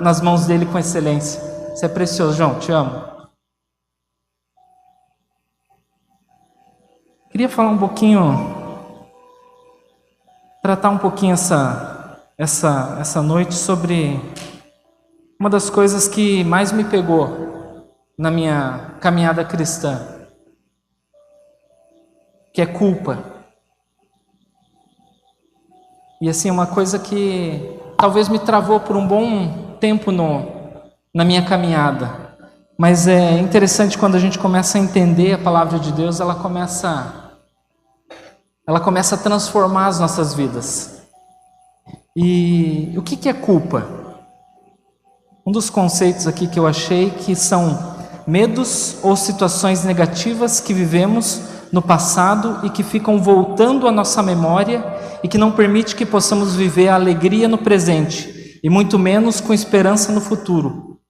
nas mãos dele com excelência. Você é precioso, João, te amo. Queria falar um pouquinho, tratar um pouquinho essa noite sobre uma das coisas que mais me pegou na minha caminhada cristã, que é culpa. E assim, uma coisa que talvez me travou por um bom tempo na minha caminhada. Mas é interessante quando a gente começa a entender a palavra de Deus, ela começa a transformar as nossas vidas. E o que é culpa? Um dos conceitos aqui que eu achei que são medos ou situações negativas que vivemos no passado e que ficam voltando à nossa memória e que não permite que possamos viver a alegria no presente e muito menos com esperança no futuro.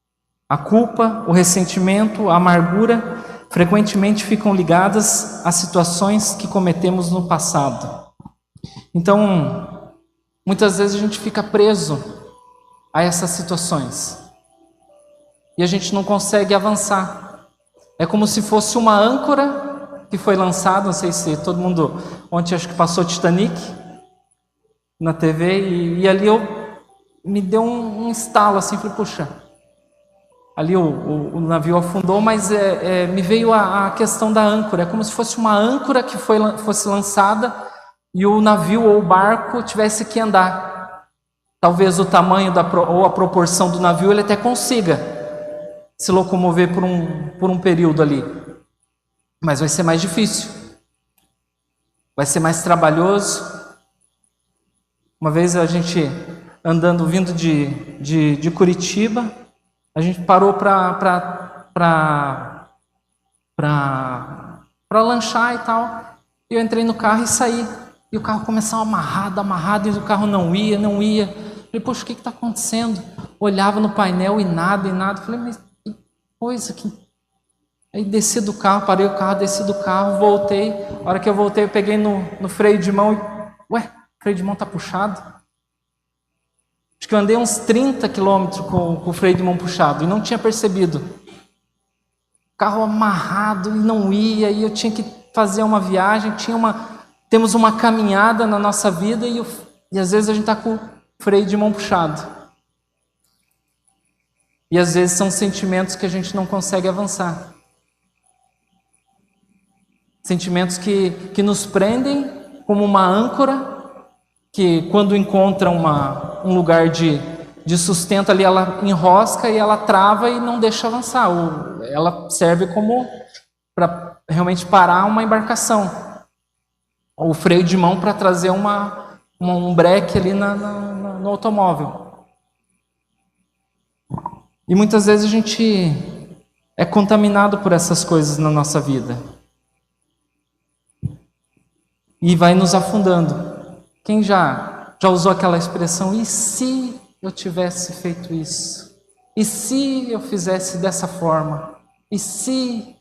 A culpa, o ressentimento, a amargura frequentemente ficam ligadas a situações que cometemos no passado. Então, muitas vezes a gente fica preso a essas situações e a gente não consegue avançar. É como se fosse uma âncora que foi lançada, não sei se todo mundo ontem acho que passou Titanic na TV e ali me deu um estalo assim, falei, puxa, ali o navio afundou, mas me veio a questão da âncora. É como se fosse uma âncora que fosse lançada e o navio ou o barco tivesse que andar. Talvez o tamanho ou a proporção do navio ele até consiga se locomover por um período ali. Mas vai ser mais difícil. Vai ser mais trabalhoso. Uma vez a gente andando, vindo de Curitiba, a gente parou para lanchar e tal. E eu entrei no carro e saí. E o carro começava amarrado, e o carro não ia. Falei, poxa, o que está acontecendo? Olhava no painel e nada. Falei, mas que coisa que... Aí desci do carro, parei o carro, desci do carro, voltei. A hora que eu voltei, eu peguei no freio de mão e... Ué, o freio de mão está puxado? Acho que eu andei uns 30 quilômetros com o freio de mão puxado e não tinha percebido. O carro amarrado e não ia, e eu tinha que fazer uma viagem, temos uma caminhada na nossa vida e às vezes a gente está com o freio de mão puxado. E às vezes são sentimentos que a gente não consegue avançar. Sentimentos que nos prendem como uma âncora, que quando encontra um lugar de sustento ali, ela enrosca e ela trava e não deixa avançar. Ela serve como para realmente parar uma embarcação. O freio de mão para trazer um breque ali no automóvel. E muitas vezes a gente é contaminado por essas coisas na nossa vida. E vai nos afundando. Quem já usou aquela expressão, e se eu tivesse feito isso? E se eu fizesse dessa forma? E se?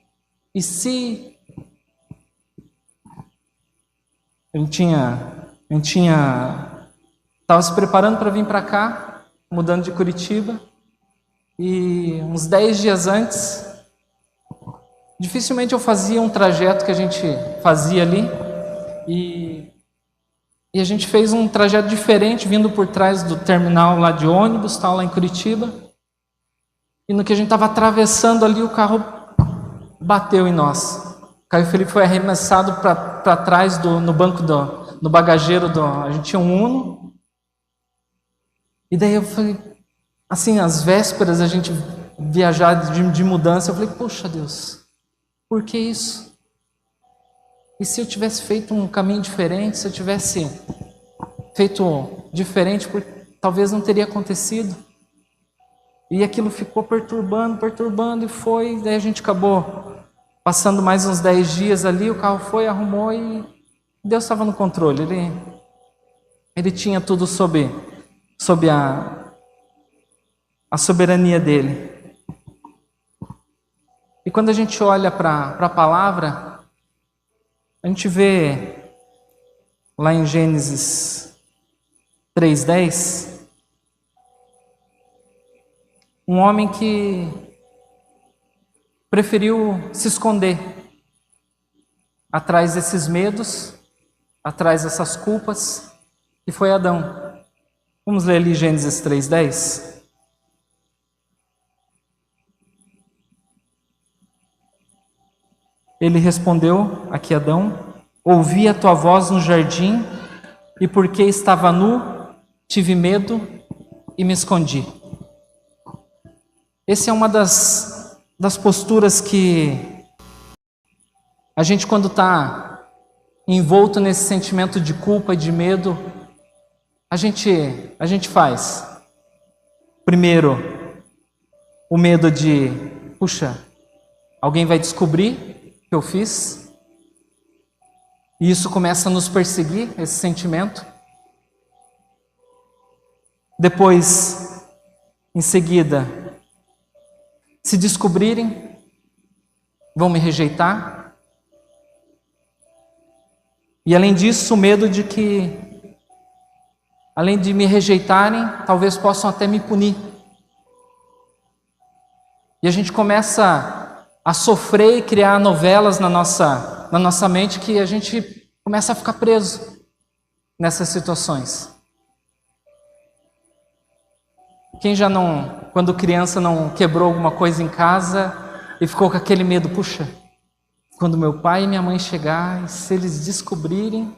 Estava se preparando para vir para cá, mudando de Curitiba, e uns 10 dias antes, dificilmente eu fazia um trajeto que a gente fazia ali, e a gente fez um trajeto diferente, vindo por trás do terminal lá de ônibus, tal, lá em Curitiba. E no que a gente estava atravessando ali, o carro bateu em nós. O Caio Felipe foi arremessado para trás no banco no bagageiro a gente tinha um Uno. E daí eu falei, assim, às vésperas a gente viajar de mudança, eu falei, poxa Deus, por que isso? E se eu tivesse feito um caminho diferente, se eu tivesse feito diferente, talvez não teria acontecido. E aquilo ficou perturbando e foi. Daí a gente acabou passando mais uns 10 dias ali, o carro foi, arrumou e Deus estava no controle. Ele tinha tudo sob a soberania dele. E quando a gente olha para a palavra, a gente vê lá em Gênesis 3:10, um homem que preferiu se esconder atrás desses medos, atrás dessas culpas, e foi Adão. Vamos ler ali Gênesis 3:10. Ele respondeu, aqui Adão: ouvi a tua voz no jardim, e porque estava nu, tive medo e me escondi. Essa é uma das posturas que a gente, quando está envolto nesse sentimento de culpa e de medo, a gente faz. Primeiro, o medo de, puxa, alguém vai descobrir o que eu fiz. E isso começa a nos perseguir, esse sentimento. Depois, em seguida, se descobrirem, vão me rejeitar. E além disso, o medo de que, além de me rejeitarem, talvez possam até me punir. E a gente começa a sofrer e criar novelas na nossa mente, que a gente começa a ficar preso nessas situações. Quem já não, quando criança, não quebrou alguma coisa em casa e ficou com aquele medo, puxa, quando meu pai e minha mãe chegar, e se eles descobrirem,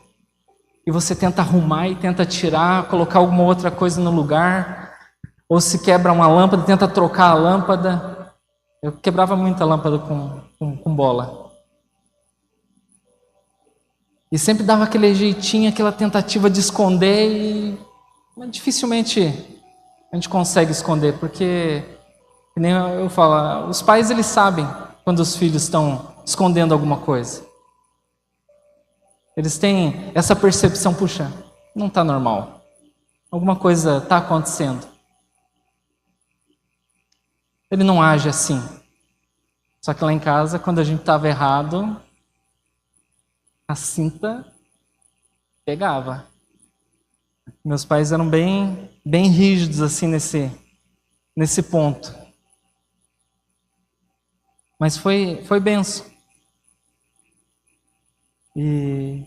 e você tenta arrumar e tenta tirar, colocar alguma outra coisa no lugar, ou se quebra uma lâmpada, tenta trocar a lâmpada. Eu quebrava muita lâmpada com bola. E sempre dava aquele jeitinho, aquela tentativa de esconder, mas dificilmente a gente consegue esconder, porque, que nem eu falo, os pais, eles sabem quando os filhos estão escondendo alguma coisa. Eles têm essa percepção, puxa, não está normal. Alguma coisa está acontecendo. Ele não age assim. Só que lá em casa, quando a gente estava errado, a cinta pegava. Meus pais eram bem rígidos assim nesse ponto. Mas foi benção. E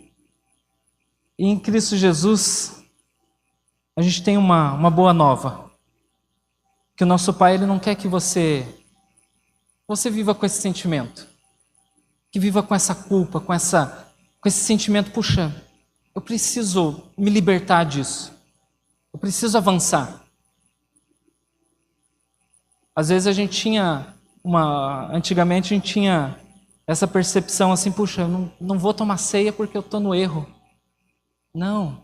em Cristo Jesus, a gente tem uma boa nova. Que o nosso Pai, Ele não quer que você viva com esse sentimento. Que viva com essa culpa, com esse sentimento, puxa, eu preciso me libertar disso. Eu preciso avançar. Às vezes antigamente a gente tinha essa percepção assim, puxa, eu não vou tomar ceia porque eu estou no erro. Não,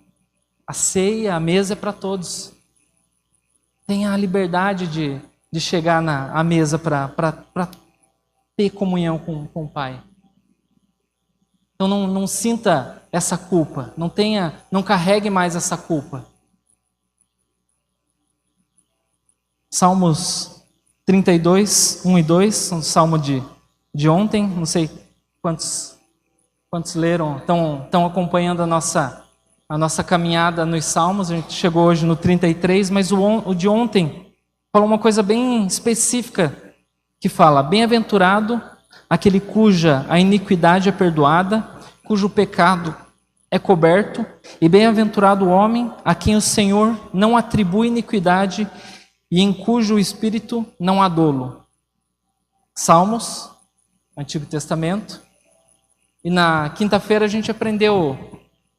a ceia, a mesa é para todos. Tenha a liberdade de chegar à mesa para ter comunhão com o Pai. Então não sinta essa culpa, não carregue mais essa culpa. Salmos 32, 1 e 2, um salmo de ontem, não sei quantos leram, estão acompanhando a nossa caminhada nos salmos. A gente chegou hoje no 33, mas o de ontem falou uma coisa bem específica, que fala: bem-aventurado aquele cuja a iniquidade é perdoada, cujo pecado é coberto, e bem-aventurado o homem a quem o Senhor não atribui iniquidade e em cujo espírito não há dolo. Salmos, Antigo Testamento. E na quinta-feira a gente aprendeu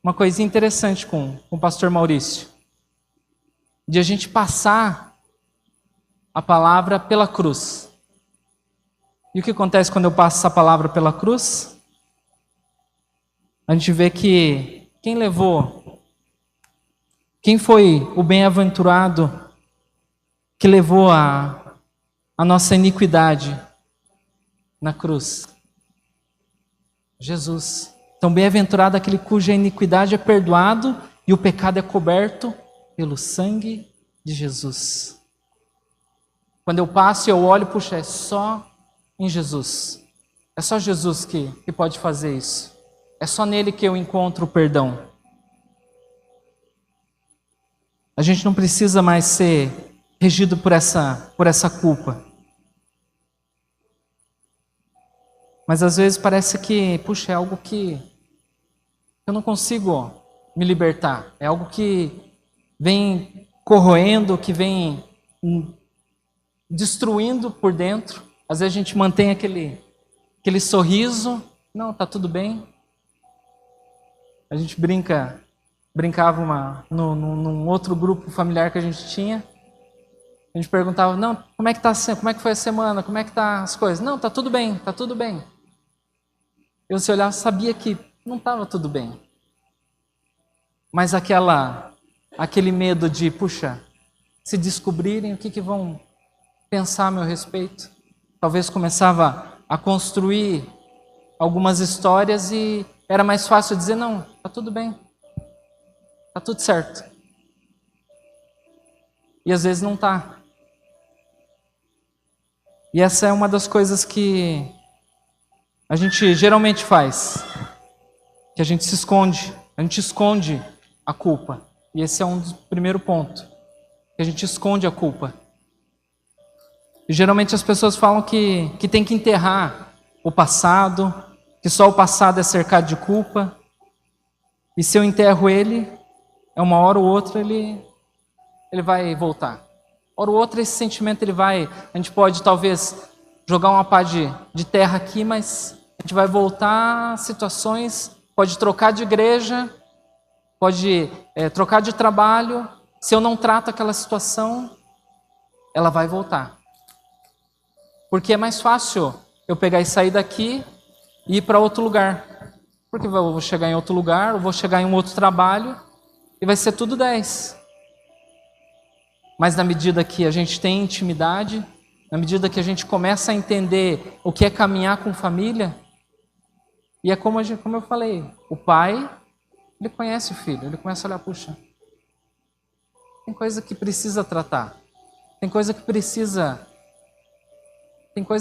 uma coisinha interessante com o pastor Maurício, de a gente passar a palavra pela cruz. E o que acontece quando eu passo essa palavra pela cruz? A gente vê que quem foi o bem-aventurado que levou a nossa iniquidade na cruz? Jesus. Então, bem-aventurado aquele cuja iniquidade é perdoado e o pecado é coberto pelo sangue de Jesus. Quando eu passo e eu olho, puxa, é só em Jesus. É só Jesus que pode fazer isso. É só nele que eu encontro o perdão. A gente não precisa mais ser regido por essa culpa. Mas às vezes parece que, puxa, é algo que eu não consigo me libertar. É algo que vem corroendo, que vem destruindo por dentro. Às vezes a gente mantém aquele sorriso. Não, tá tudo bem. A gente brincava num outro grupo familiar que a gente tinha. A gente perguntava, não, como é que foi a semana? Como é que tá as coisas? Não, tá tudo bem, tá tudo bem. Eu, se olhava, sabia que não estava tudo bem. Mas aquele medo de, puxa, se descobrirem, o que vão pensar a meu respeito? Talvez começava a construir algumas histórias e era mais fácil dizer, não, tá tudo bem, tá tudo certo. E às vezes não tá. E essa é uma das coisas que a gente geralmente faz, que a gente se esconde, a gente esconde a culpa. E esse é um dos primeiros pontos, que a gente esconde a culpa. E geralmente as pessoas falam que tem que enterrar o passado, que só o passado é cercado de culpa. E se eu enterro ele, uma hora ou outra ele vai voltar. Hora ou outra esse sentimento a gente pode talvez jogar uma pá de terra aqui, mas a gente vai voltar a situações, pode trocar de igreja, pode trocar de trabalho. Se eu não trato aquela situação, ela vai voltar. Porque é mais fácil eu pegar e sair daqui e ir para outro lugar. Porque eu vou chegar em outro lugar, eu vou chegar em um outro trabalho e vai ser tudo 10. Mas na medida que a gente tem intimidade, na medida que a gente começa a entender o que é caminhar com família, e é como eu falei, o pai, ele conhece o filho, ele começa a olhar, puxa, tem coisa que precisa tratar, tem coisa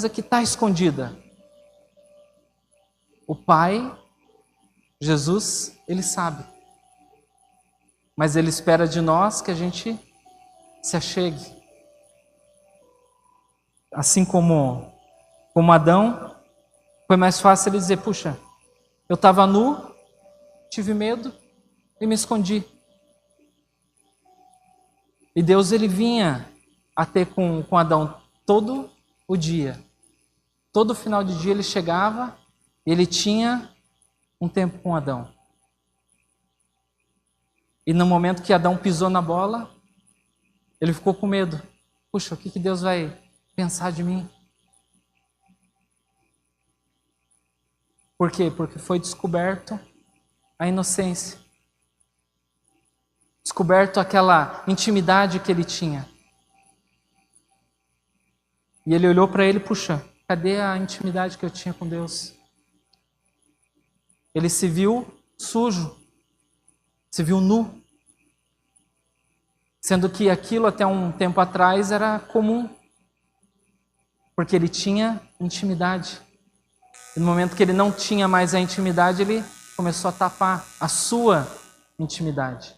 que está escondida. O pai, Jesus, ele sabe, mas ele espera de nós que a gente se achegue. Assim como Adão, foi mais fácil ele dizer, puxa, eu estava nu, tive medo e me escondi. E Deus, ele vinha a ter com Adão todo o dia. Todo final de dia ele chegava e ele tinha um tempo com Adão. E no momento que Adão pisou na bola, ele ficou com medo. Puxa, o que Deus vai pensar de mim? Por quê? Porque foi descoberto a inocência. Descoberto aquela intimidade que ele tinha. E ele olhou para ele, puxa, cadê a intimidade que eu tinha com Deus? Ele se viu sujo, se viu nu. Sendo que aquilo até um tempo atrás era comum. Porque ele tinha intimidade. E no momento que ele não tinha mais a intimidade, ele começou a tapar a sua intimidade.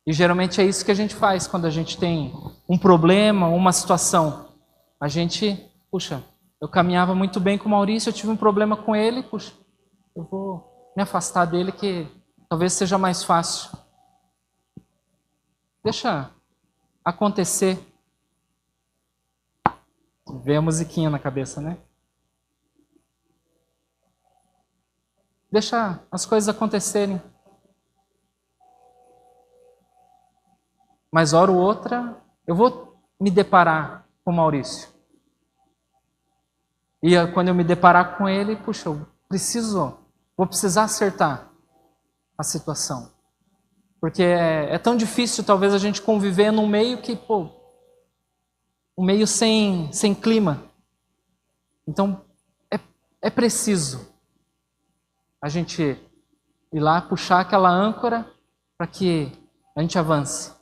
E geralmente é isso que a gente faz quando a gente tem um problema, uma situação. A gente, puxa, eu caminhava muito bem com o Maurício, eu tive um problema com ele, puxa, eu vou me afastar dele que talvez seja mais fácil. Deixa acontecer. Vê a musiquinha na cabeça, né? Deixa as coisas acontecerem. Mas hora ou outra, eu vou me deparar com o Maurício. E quando eu me deparar com ele, puxa, vou precisar acertar a situação. Porque é tão difícil talvez a gente conviver num meio que, um meio sem clima. Então, é preciso a gente ir lá, puxar aquela âncora para que a gente avance.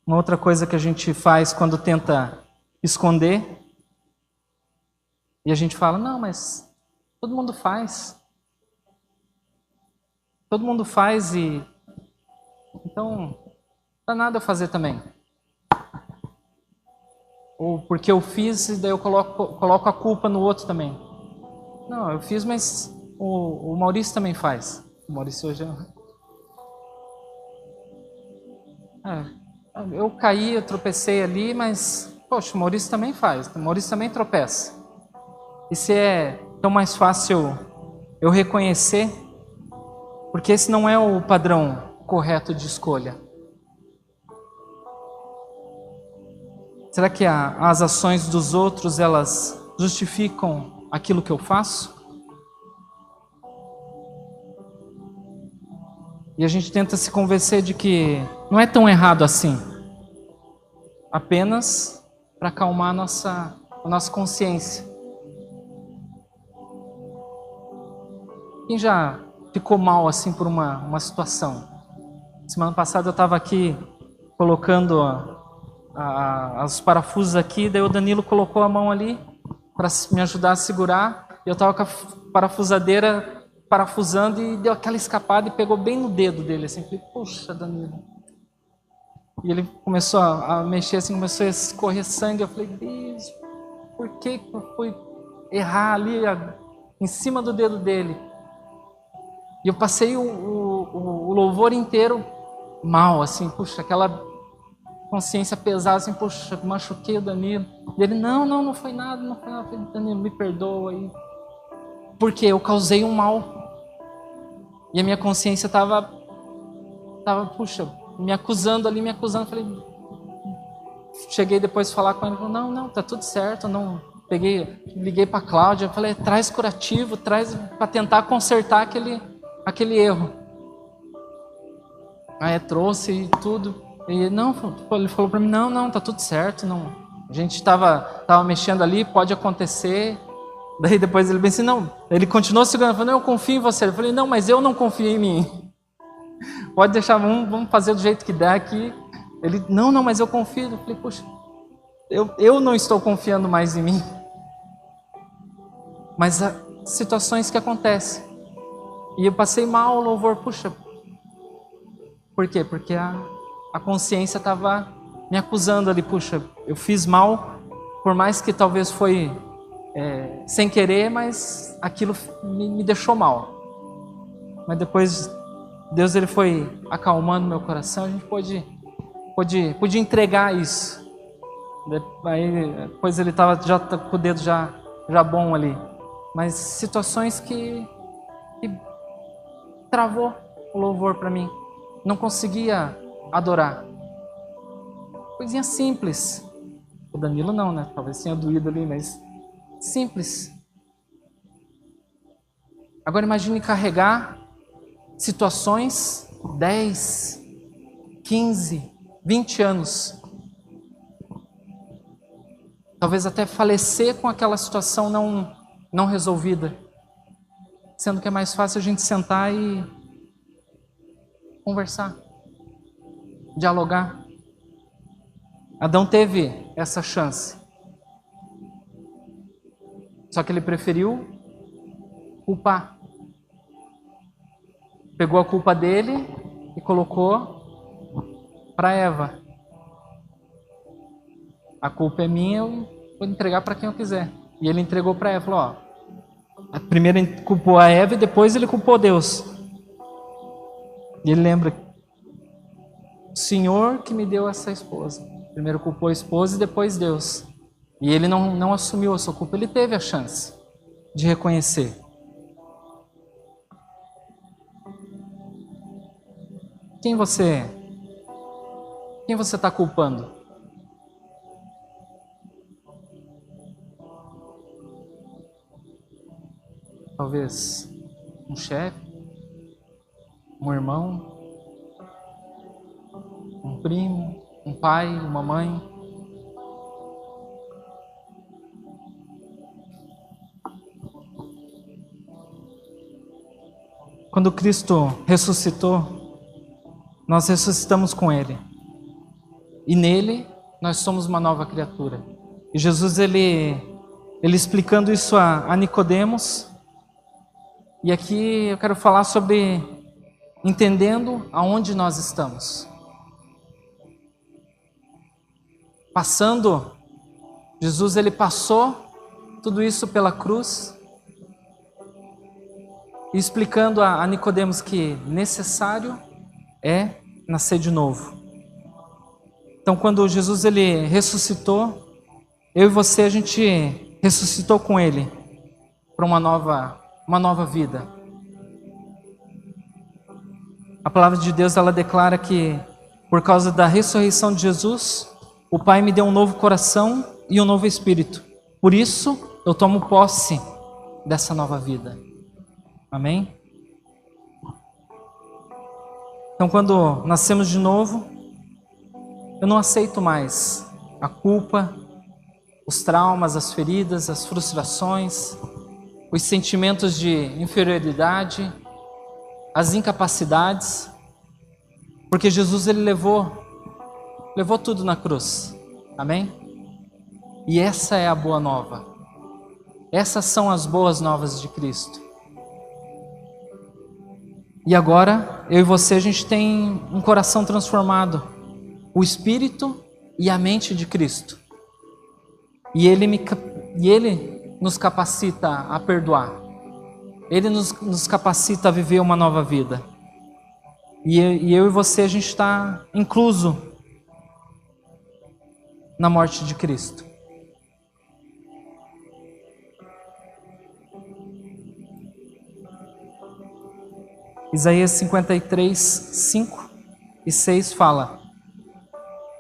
Uma outra coisa que a gente faz quando tenta esconder, E a gente fala, não, mas todo mundo faz. Todo mundo faz e... Então, não dá nada eu fazer também. Ou porque eu fiz e daí eu coloco a culpa no outro também. Não, eu fiz, mas o Maurício também faz. O Maurício hoje eu caí, eu tropecei ali, mas, poxa, o Maurício também faz. O Maurício também tropeça. E se é tão mais fácil eu reconhecer, porque esse não é o padrão correto de escolha. Será que as ações dos outros, elas justificam aquilo que eu faço? E a gente tenta se convencer de que não é tão errado assim. Apenas para acalmar a nossa consciência. Quem já ficou mal assim por uma situação? Semana passada eu estava aqui colocando os parafusos aqui, daí o Danilo colocou a mão ali para me ajudar a segurar, e eu estava com a parafusadeira parafusando e deu aquela escapada e pegou bem no dedo dele, assim, falei, poxa, Danilo. E ele começou a mexer assim, começou a escorrer sangue, eu falei, Deus, por que eu fui errar ali em cima do dedo dele? E eu passei o louvor inteiro mal, assim, puxa, aquela consciência pesada, assim, puxa, machuquei o Danilo. E ele, não foi nada, não foi nada. Eu falei, Danilo, me perdoa aí. Porque eu causei um mal. E a minha consciência estava, puxa, me acusando ali, me acusando. Eu falei, cheguei depois a falar com ele, não, tá tudo certo, não. Liguei para a Cláudia, falei, traz curativo, traz para tentar consertar aquele erro. Aí trouxe e tudo. E ele falou para mim, não, tá tudo certo, não. A gente estava mexendo ali, pode acontecer. Daí depois ele pensou, não, ele continuou segurando, falou, não, eu confio em você. Eu falei, não, mas eu não confio em mim. Pode deixar, vamos fazer do jeito que der aqui. Ele, não, mas eu confio. Eu falei, puxa, eu não estou confiando mais em mim. Mas há situações que acontecem. E eu passei mal o louvor, puxa. Por quê? Porque a consciência estava me acusando ali, puxa, eu fiz mal, por mais que talvez foi sem querer, mas aquilo me deixou mal. Mas depois Deus ele foi acalmando meu coração, a gente pôde entregar isso. Aí depois ele estava já com o dedo já bom ali. Mas situações que travou o louvor para mim. Não conseguia adorar. Coisinha simples. O Danilo não, né? Talvez tenha doído ali, mas simples. Agora imagine carregar situações 10, 15, 20 anos. Talvez até falecer com aquela situação não resolvida. Sendo que é mais fácil a gente sentar e conversar, dialogar. Adão teve essa chance. Só que ele preferiu culpar. Pegou a culpa dele e colocou para Eva. A culpa é minha, eu vou entregar para quem eu quiser. E ele entregou para Eva, falou, primeiro ele culpou a Eva e depois ele culpou Deus. E ele lembra, o Senhor que me deu essa esposa. Primeiro culpou a esposa e depois Deus. E ele não assumiu a sua culpa, ele teve a chance de reconhecer. Quem você está culpando? Talvez um chefe, um irmão, um primo, um pai, uma mãe. Quando Cristo ressuscitou, nós ressuscitamos com Ele. E nele, nós somos uma nova criatura. E Jesus, Ele ele explicando isso a Nicodemos. E aqui eu quero falar sobre entendendo aonde nós estamos. Jesus ele passou tudo isso pela cruz, e explicando a Nicodemos que necessário é nascer de novo. Então, quando Jesus ele ressuscitou, eu e você, a gente ressuscitou com ele para uma nova vida. A palavra de Deus ela declara que por causa da ressurreição de Jesus, o Pai me deu um novo coração e um novo espírito. Por isso, eu tomo posse dessa nova vida. Amém? Então, quando nascemos de novo, eu não aceito mais a culpa, os traumas, as feridas, as frustrações, os sentimentos de inferioridade, as incapacidades, porque Jesus ele levou tudo na cruz. Amém? E essa é a boa nova. Essas são as boas novas de Cristo. E agora, eu e você, a gente tem um coração transformado, o Espírito e a mente de Cristo. E Ele nos capacita a perdoar. Ele nos capacita a viver uma nova vida. E eu e você, a gente está incluso na morte de Cristo. Isaías 53, 5 e 6 fala: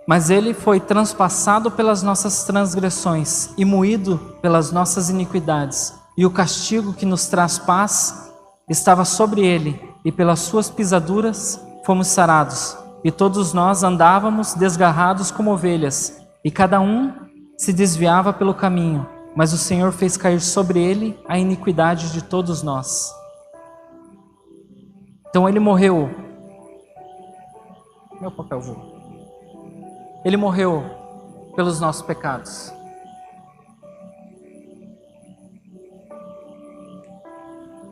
Mas ele foi transpassado pelas nossas transgressões e moído pelas nossas iniquidades, e o castigo que nos traz paz estava sobre ele, e pelas suas pisaduras fomos sarados. E todos nós andávamos desgarrados como ovelhas, e cada um se desviava pelo caminho, mas o Senhor fez cair sobre ele a iniquidade de todos nós. Então ele morreu. Meu papel voa. Ele morreu pelos nossos pecados.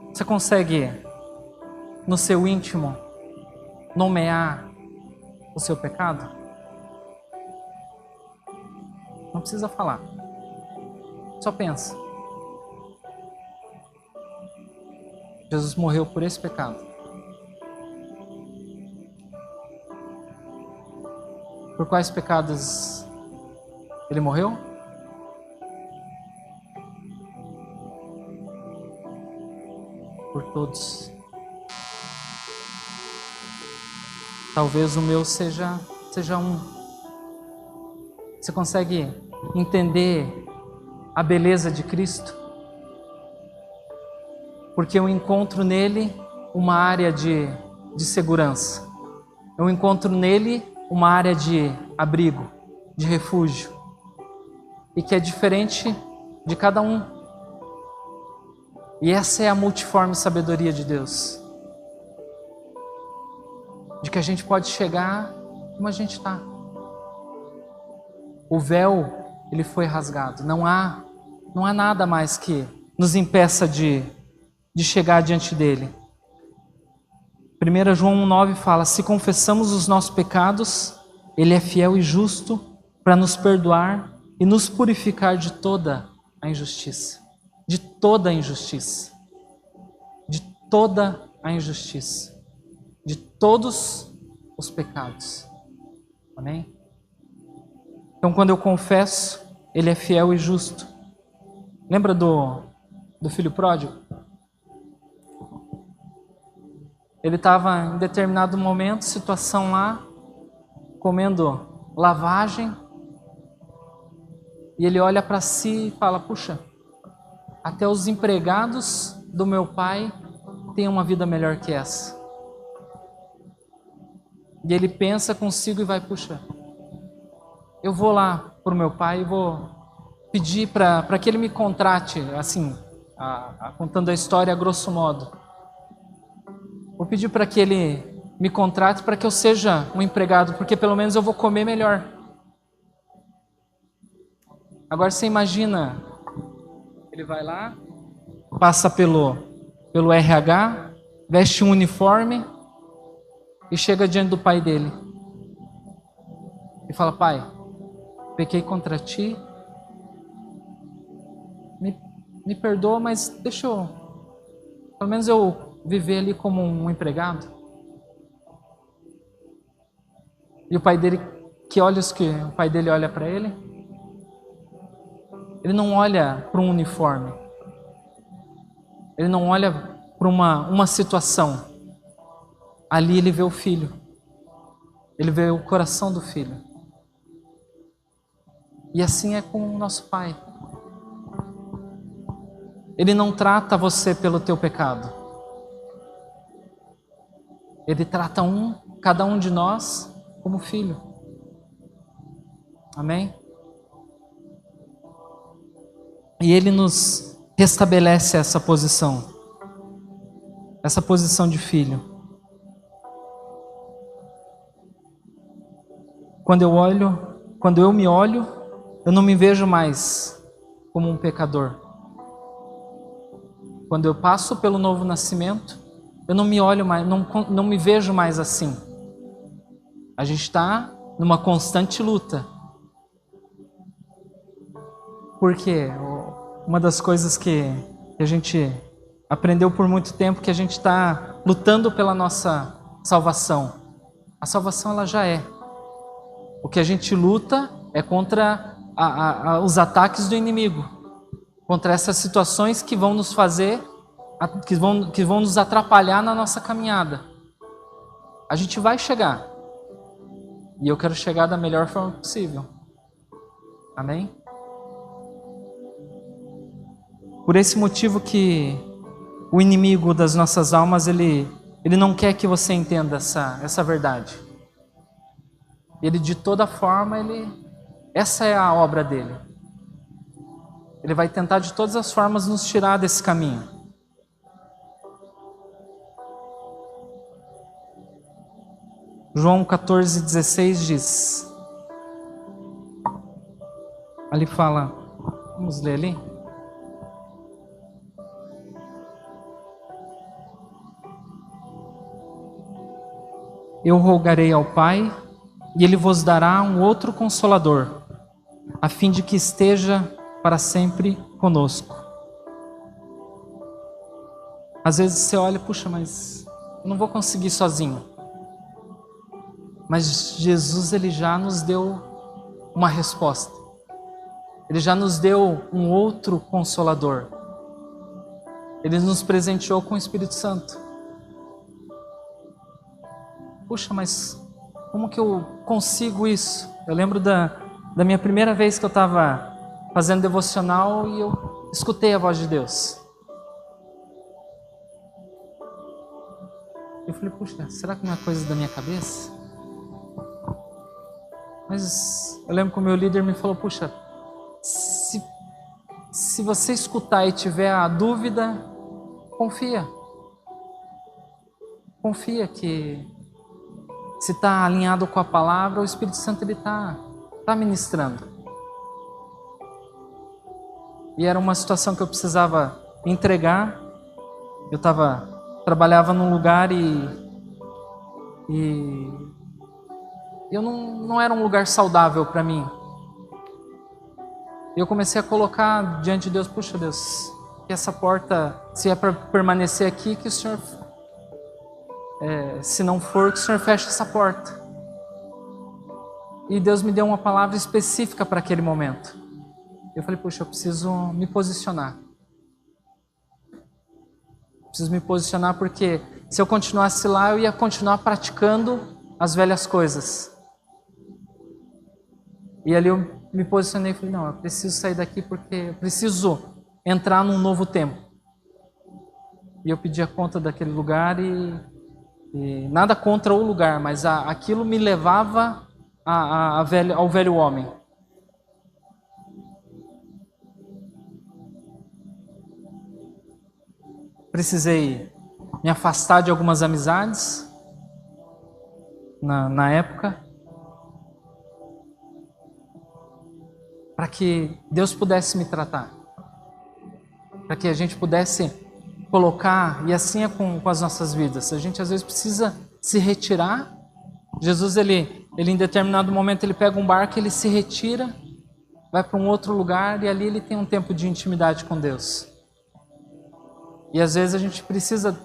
Você consegue, no seu íntimo, nomear o seu pecado? Não precisa falar. Só pensa. Jesus morreu por esse pecado. Por quais pecados ele morreu? Por todos. Talvez o meu seja um. Você consegue entender a beleza de Cristo? Porque eu encontro nele uma área de segurança. Eu encontro nele uma área de abrigo, de refúgio, e que é diferente de cada um. E essa é a multiforme sabedoria de Deus, de que a gente pode chegar como a gente está. O véu, ele foi rasgado. Não há nada mais que nos impeça de chegar diante dele. 1 João 1,9 fala: se confessamos os nossos pecados, ele é fiel e justo para nos perdoar e nos purificar de toda a injustiça. De toda a injustiça. De toda a injustiça. De todos os pecados. Amém? Então, quando eu confesso, ele é fiel e justo. Lembra do filho pródigo? Ele estava em determinado momento, situação lá, comendo lavagem, e ele olha para si e fala: puxa, até os empregados do meu pai têm uma vida melhor que essa. E ele pensa consigo e vai: puxa, eu vou lá para o meu pai e vou pedir para que ele me contrate, assim, contando a história a grosso modo. Vou pedir para que ele me contrate para que eu seja um empregado, porque pelo menos eu vou comer melhor. Agora você imagina Ele vai lá, passa pelo RH, veste um uniforme e chega diante do pai dele. E fala: pai, pequei contra ti, me perdoa, mas deixa eu, pelo menos eu viver ali como um empregado. E o pai dele, que olhos que o pai dele olha para ele? Ele não olha para um uniforme. Ele não olha para uma situação. Ali ele vê o filho. Ele vê o coração do filho. E assim é com o nosso pai. Ele não trata você pelo teu pecado. Ele trata cada um de nós como filho. Amém? E Ele nos restabelece essa posição de filho. Quando eu me olho, eu não me vejo mais como um pecador. Quando eu passo pelo novo nascimento, eu não me olho mais, não me vejo mais assim. A gente está numa constante luta. Porque uma das coisas que a gente aprendeu por muito tempo, que a gente está lutando pela nossa salvação. A salvação ela já é. O que a gente luta é contra os ataques do inimigo, contra essas situações que vão nos fazer, que vão nos atrapalhar na nossa caminhada. A gente vai chegar. E eu quero chegar da melhor forma possível. Amém? Por esse motivo que o inimigo das nossas almas, ele não quer que você entenda essa verdade. Ele de toda forma, essa é a obra dele. Ele vai tentar de todas as formas nos tirar desse caminho. João 14,16 diz, ali fala, vamos ler ali? Eu rogarei ao Pai, e Ele vos dará um outro Consolador, a fim de que esteja para sempre conosco. Às vezes você olha, puxa, mas eu não vou conseguir sozinho. Mas Jesus, Ele já nos deu uma resposta. Ele já nos deu um outro Consolador. Ele nos presenteou com o Espírito Santo. Puxa, mas como que eu consigo isso? Eu lembro da minha primeira vez que eu estava fazendo devocional e eu escutei a voz de Deus. Eu falei, puxa, será que não é coisa da minha cabeça? Mas eu lembro que o meu líder me falou, puxa, se você escutar e tiver a dúvida, confia. Confia que se está alinhado com a palavra, o Espírito Santo ele está ministrando. E era uma situação que eu precisava entregar. Eu trabalhava num lugar e eu não era um lugar saudável para mim. E eu comecei a colocar diante de Deus, puxa Deus, que essa porta, se é para permanecer aqui, que o Senhor... se não for, que o Senhor feche essa porta. E Deus me deu uma palavra específica para aquele momento. Eu falei, puxa, eu preciso me posicionar. Preciso me posicionar porque se eu continuasse lá, eu ia continuar praticando as velhas coisas. E ali eu me posicionei e falei, não, eu preciso sair daqui porque eu preciso entrar num novo tempo. E eu pedi a conta daquele lugar e nada contra o lugar, mas aquilo me levava ao velho homem. Precisei me afastar de algumas amizades na época, para que Deus pudesse me tratar. para que a gente pudesse colocar, e assim é com as nossas vidas. A gente às vezes precisa se retirar. Jesus, ele em determinado momento, ele pega um barco, ele se retira, vai para um outro lugar e ali ele tem um tempo de intimidade com Deus. E às vezes a gente precisa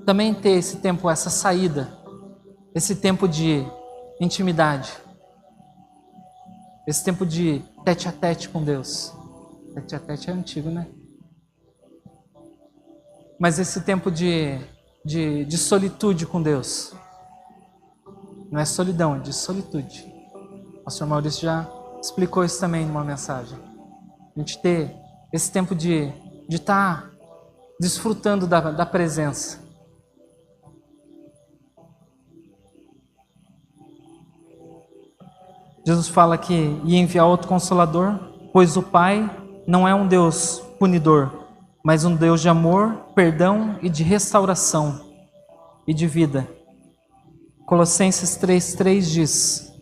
também ter esse tempo, essa saída, esse tempo de intimidade, esse tempo de tete a tete com Deus. Tete a tete é antigo, né? Mas esse tempo de solitude com Deus. Não é solidão, é de solitude. O pastor Maurício já explicou isso também numa mensagem. A gente ter esse tempo de estar desfrutando da presença. Jesus fala que ia enviar outro Consolador, pois o Pai não é um Deus punidor, mas um Deus de amor, perdão e de restauração e de vida. Colossenses 3,3 diz: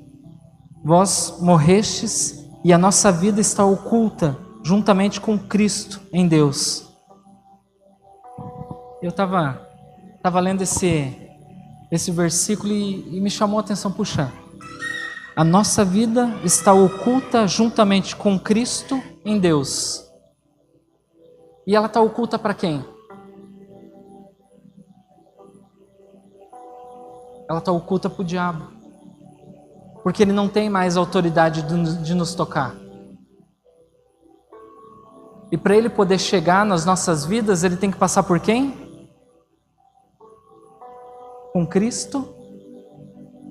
vós morrestes e a nossa vida está oculta juntamente com Cristo em Deus. Eu estava lendo esse versículo e me chamou a atenção. Puxa, a nossa vida está oculta juntamente com Cristo em Deus. E ela está oculta para quem? Ela está oculta para o diabo. Porque ele não tem mais autoridade de nos tocar. E para ele poder chegar nas nossas vidas, ele tem que passar por quem? Com Cristo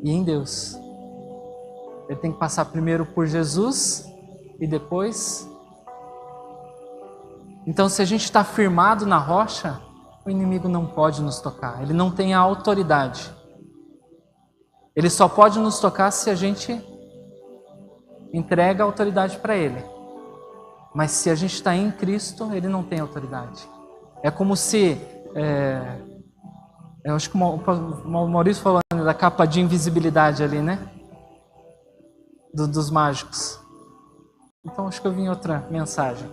e em Deus. Ele tem que passar primeiro por Jesus e depois. Então, se a gente está firmado na rocha, o inimigo não pode nos tocar. Ele não tem a autoridade. Ele só pode nos tocar se a gente entrega a autoridade para ele. Mas se a gente está em Cristo, ele não tem autoridade. É como se... eu acho que o Maurício falou da capa de invisibilidade ali, né? Dos mágicos. Então acho que eu vi em outra mensagem.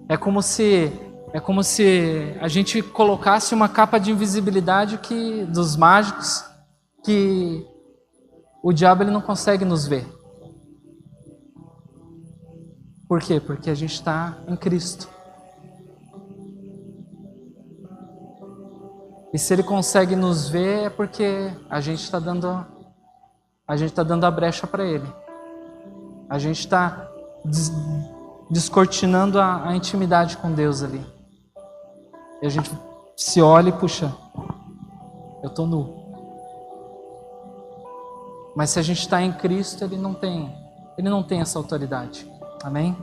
É como se a gente colocasse uma capa de invisibilidade dos mágicos, que o diabo ele não consegue nos ver. Por quê? Porque a gente está em Cristo. E se ele consegue nos ver é porque a gente está dando a brecha para ele. A gente está descortinando a intimidade com Deus ali. E a gente se olha e puxa, eu estou nu. Mas se a gente está em Cristo, ele não tem essa autoridade. Amém?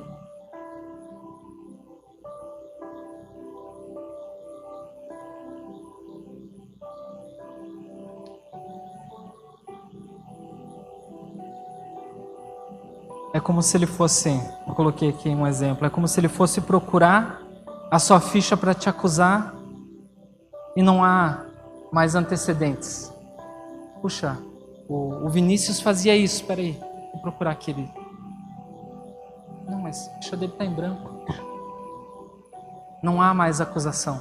É como se ele fosse, eu coloquei aqui um exemplo, é como se ele fosse procurar a sua ficha para te acusar e não há mais antecedentes. Puxa, o Vinícius fazia isso, espera aí, vou procurar aquele. Não, mas a ficha dele está em branco. Não há mais acusação.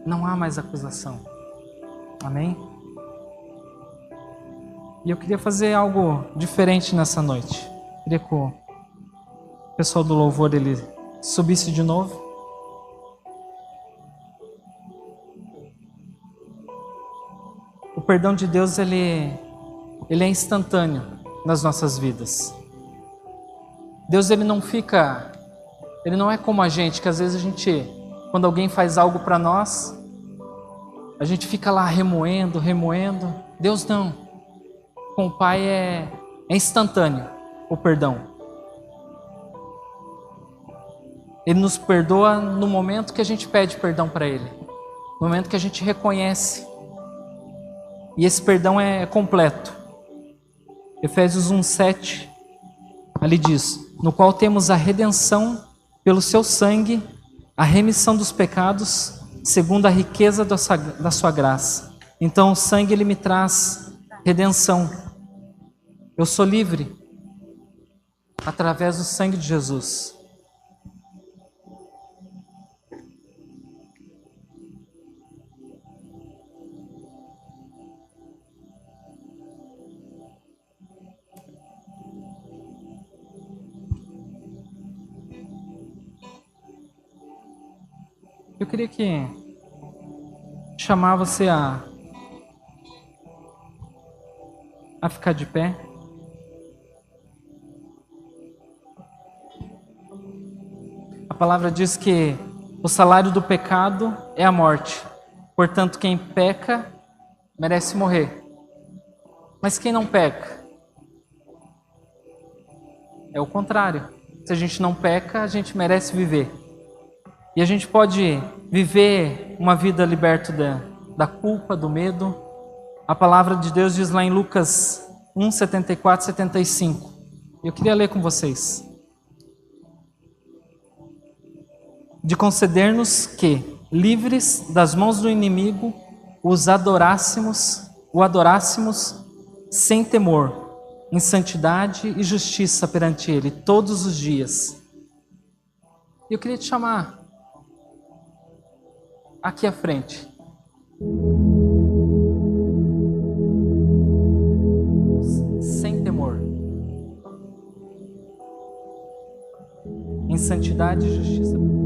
Não há mais acusação. Amém? E eu queria fazer algo diferente nessa noite. Eu queria que o pessoal do louvor ele subisse de novo. O perdão de Deus ele é instantâneo nas nossas vidas. Deus ele não é como a gente, que às vezes quando alguém faz algo para nós, a gente fica lá remoendo. Deus não. Com o Pai é instantâneo o perdão. Ele nos perdoa no momento que a gente pede perdão para Ele, no momento que a gente reconhece. E esse perdão é completo. Efésios 1:7 ali diz: no qual temos a redenção pelo seu sangue, a remissão dos pecados, segundo a riqueza da sua graça. Então o sangue ele me traz redenção. Eu sou livre através do sangue de Jesus. Eu queria chamar você a ficar de pé. A palavra diz que o salário do pecado é a morte. Portanto, quem peca merece morrer. Mas quem não peca? É o contrário. Se a gente não peca, a gente merece viver. E a gente pode viver uma vida liberta da culpa, do medo. A palavra de Deus diz lá em Lucas 1, 74, 75. Eu queria ler com vocês. De conceder-nos que, livres das mãos do inimigo, o adorássemos sem temor, em santidade e justiça perante Ele, todos os dias. Eu queria te chamar aqui à frente. Sem temor, em santidade e justiça.